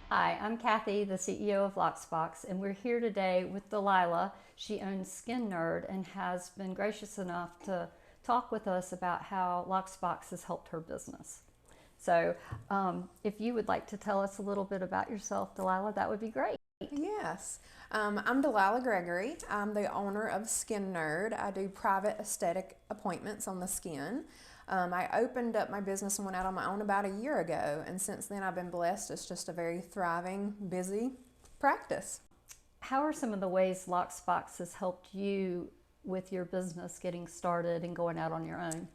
Hi, I'm Kathy, the CEO of Loxx Boxx, and we're here today with Delilah. She owns Skin Nerd and has been gracious enough to talk with us about how Loxx Boxx has helped her business. So if you would like to tell us a little bit about yourself, Delilah, that would be great. Yes, I'm Delilah Gregory. I'm the owner of Skin Nerd. I do private aesthetic appointments on the skin. I opened up my business and went out on my own about a year ago, and since then I've been blessed. It's just a very thriving, busy practice. How are some of the ways Loxx Boxx has helped you with your business getting started and going out on your own?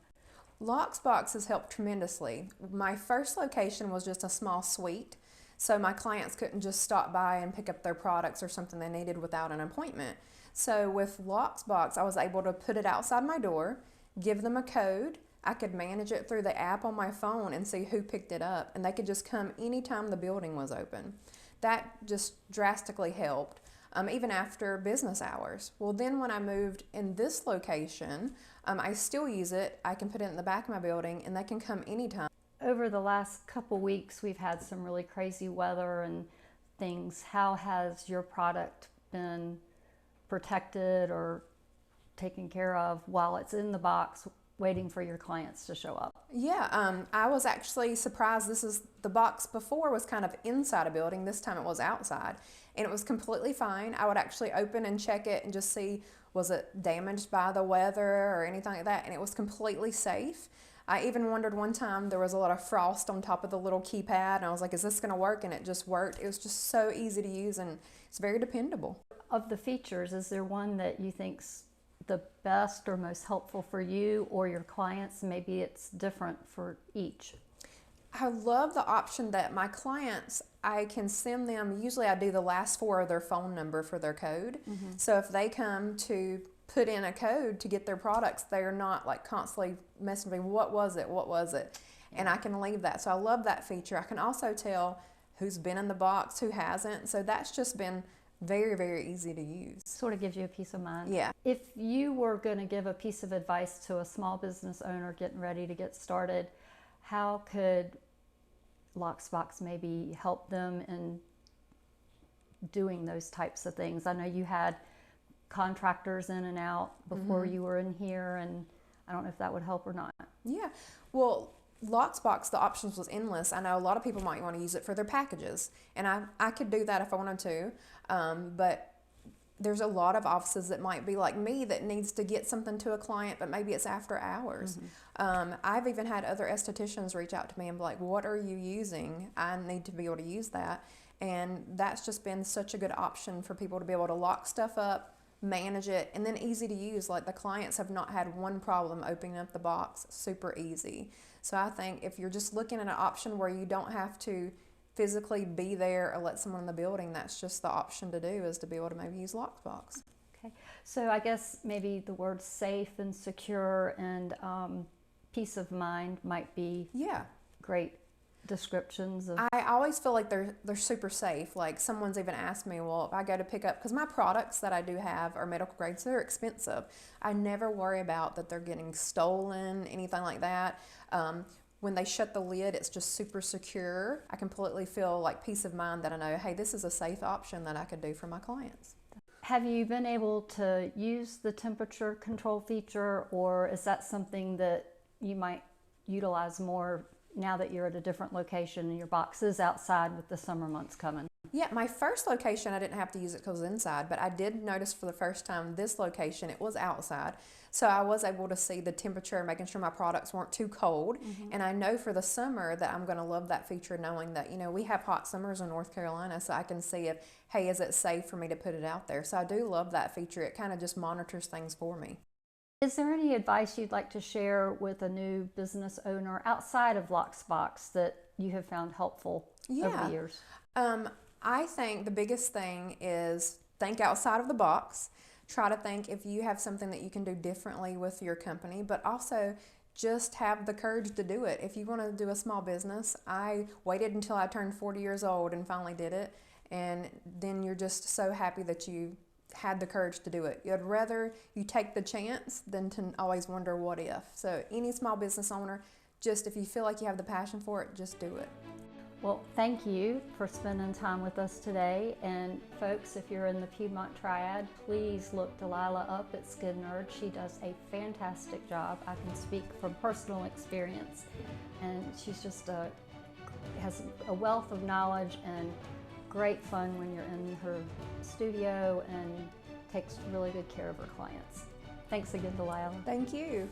Loxx Boxx has helped tremendously. My first location was just a small suite, so my clients couldn't just stop by and pick up their products or something they needed without an appointment. So with Loxx Boxx, I was able to put it outside my door, give them a code. I could manage it through the app on my phone and see who picked it up, and they could just come anytime the building was open. That just drastically helped, even after business hours. Well, then when I moved in this location, I still use it. I can put it in the back of my building, and they can come anytime. Over the last couple weeks, we've had some really crazy weather and things. How has your product been protected or taken care of while it's in the box waiting for your clients to show up? Yeah, I was actually surprised. The box before was kind of inside a building. This time it was outside, and it was completely fine. I would actually open and check it and just see, was it damaged by the weather or anything like that, and it was completely safe. I even wondered one time, there was a lot of frost on top of the little keypad, and I was like, is this going to work? And it just worked. It was just so easy to use, and it's very dependable. Of the features, is there one that you think's the best or most helpful for you or your clients? Maybe it's different for each. I love the option that my clients, I can send them, usually I do the last four of their phone number for their code. So if they come to put in a code to get their products, they're not like constantly messaging me, what was it? And I can leave that. So I love that feature. I can also tell who's been in the box, who hasn't. So that's just been very, very easy to use. Sort of gives you a peace of mind. Yeah. If you were going to give a piece of advice to a small business owner getting ready to get started, how could Loxx Boxx maybe help them in doing those types of things? I know you had contractors in and out before you were in here, and I don't know if that would help or not. Yeah. Well, Loxx Boxx, the options was endless. I know a lot of people might want to use it for their packages, and I could do that if I wanted to, but there's a lot of offices that might be like me that needs to get something to a client, but maybe it's after hours. I've even had other estheticians reach out to me and be like, what are you using? I need to be able to use that. And that's just been such a good option for people to be able to lock stuff up, manage it, and then easy to use. Like the clients have not had one problem opening up the box, super easy. So I think if you're just looking at an option where you don't have to physically be there or let someone in the building, that's just the option to do, is to be able to maybe use Loxx Boxx. Okay, so I guess maybe the words safe and secure and peace of mind might be great descriptions of. I always feel like they're super safe. Like someone's even asked me, well, if I go to pick up, because my products that I do have are medical grade, so they're expensive. I never worry about that they're getting stolen, anything like that. When they shut the lid, it's just super secure. I completely feel like peace of mind that I know, hey, this is a safe option that I could do for my clients. Have you been able to use the temperature control feature, or is that something that you might utilize more now that you're at a different location and your box is outside with the summer months coming? Yeah, my first location, I didn't have to use it because it was inside, but I did notice for the first time this location, it was outside. So I was able to see the temperature, making sure my products weren't too cold. And I know for the summer that I'm going to love that feature, knowing that, you know, we have hot summers in North Carolina, so I can see if, hey, is it safe for me to put it out there? So I do love that feature. It kind of just monitors things for me. Is there any advice you'd like to share with a new business owner outside of Loxx Boxx that you have found helpful over the years? I think the biggest thing is think outside of the box. Try to think if you have something that you can do differently with your company, but also just have the courage to do it. If you want to do a small business, I waited until I turned 40 years old and finally did it, and then you're just so happy that you had the courage to do it. You'd rather you take the chance than to always wonder what if. So any small business owner, just if you feel like you have the passion for it, just do it. Well, thank you for spending time with us today. And folks, if you're in the Piedmont Triad, please look Delilah up at Skid Nerd. She does a fantastic job. I can speak from personal experience. And she's just has a wealth of knowledge and great fun when you're in her studio, and takes really good care of her clients. Thanks again, Delilah. Thank you.